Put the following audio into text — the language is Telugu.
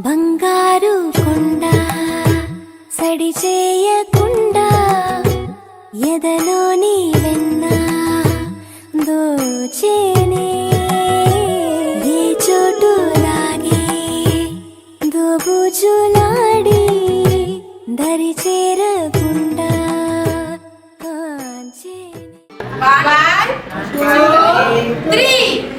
బంగారు కొండ సడి చేయకుండా ఎదలోని వెన్న దోచేనే ఏ చోటు లాగే దోబుజులాడి దరి చేరకుండా One, two, three.